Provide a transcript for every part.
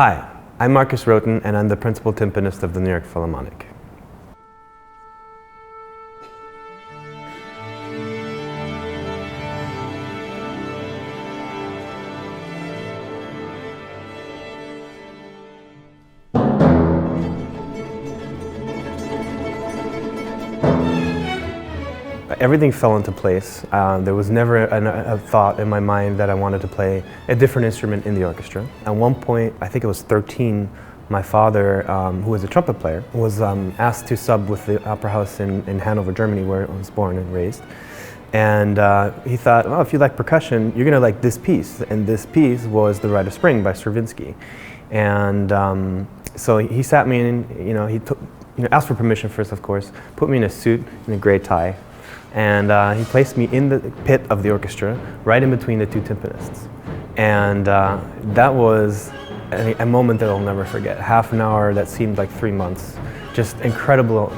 Hi, I'm Markus Rhoten and I'm the Principal Timpanist of the New York Philharmonic. Everything fell into place. There was never a thought in my mind that I wanted to play a different instrument in the orchestra. At one point, I think it was 13, my father, who was a trumpet player, was asked to sub with the Opera House in Hanover, Germany, where I was born and raised. And he thought, well, if you like percussion, you're going to like this piece. And this piece was The Rite of Spring by Stravinsky. And so he sat me in, he asked for permission first, of course, put me in a suit and a gray tie. And he placed me in the pit of the orchestra, right in between the two timpanists. And that was a moment that I'll never forget. Half an hour that seemed like 3 months. Just incredible,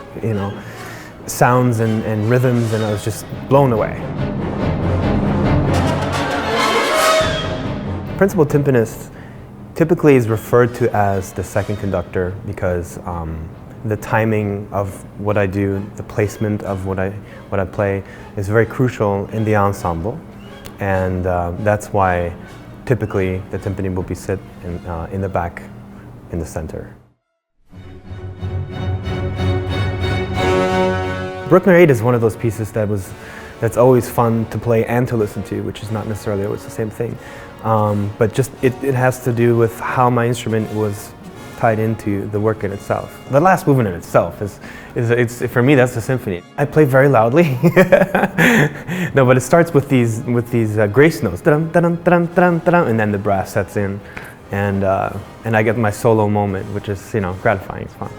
sounds and rhythms, and I was just blown away. Principal timpanist typically is referred to as the second conductor because the timing of what I do, the placement of what I play is very crucial in the ensemble, and that's why typically the timpani will be sit in the back, in the center. Bruckner 8 is one of those pieces that's always fun to play and to listen to, which is not necessarily always the same thing, but just it has to do with how my instrument was tied into the work in itself. The last movement in itself is for me, that's the symphony. I play very loudly. No, but it starts with these grace notes, and then the brass sets in, and I get my solo moment, which is gratifying. It's fun.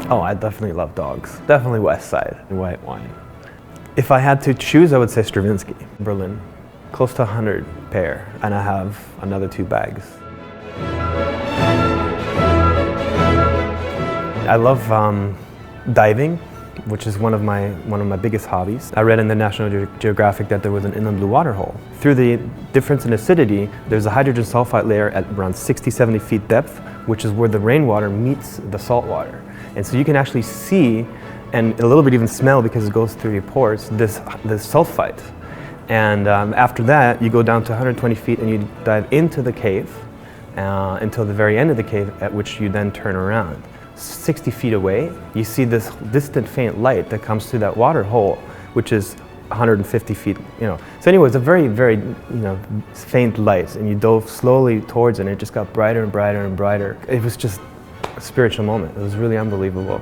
Oh, I definitely love dogs. Definitely West Side and white wine. If I had to choose, I would say Stravinsky, Berlin. Close to 100 pair, and I have another 2 bags. I love diving, which is one of my biggest hobbies. I read in the National Geographic that there was an inland blue water hole. Through the difference in acidity, there's a hydrogen sulfide layer at around 60-70 feet depth, which is where the rainwater meets the salt water. And so you can actually see, and a little bit even smell because it goes through your pores, this sulfite. And after that, you go down to 120 feet and you dive into the cave until the very end of the cave, at which you then turn around. 60 feet away, you see this distant faint light that comes through that water hole, which is 150 feet, So anyway, it's a very, very, faint light, and you dove slowly towards it, and it just got brighter and brighter and brighter. It was just a spiritual moment. It was really unbelievable.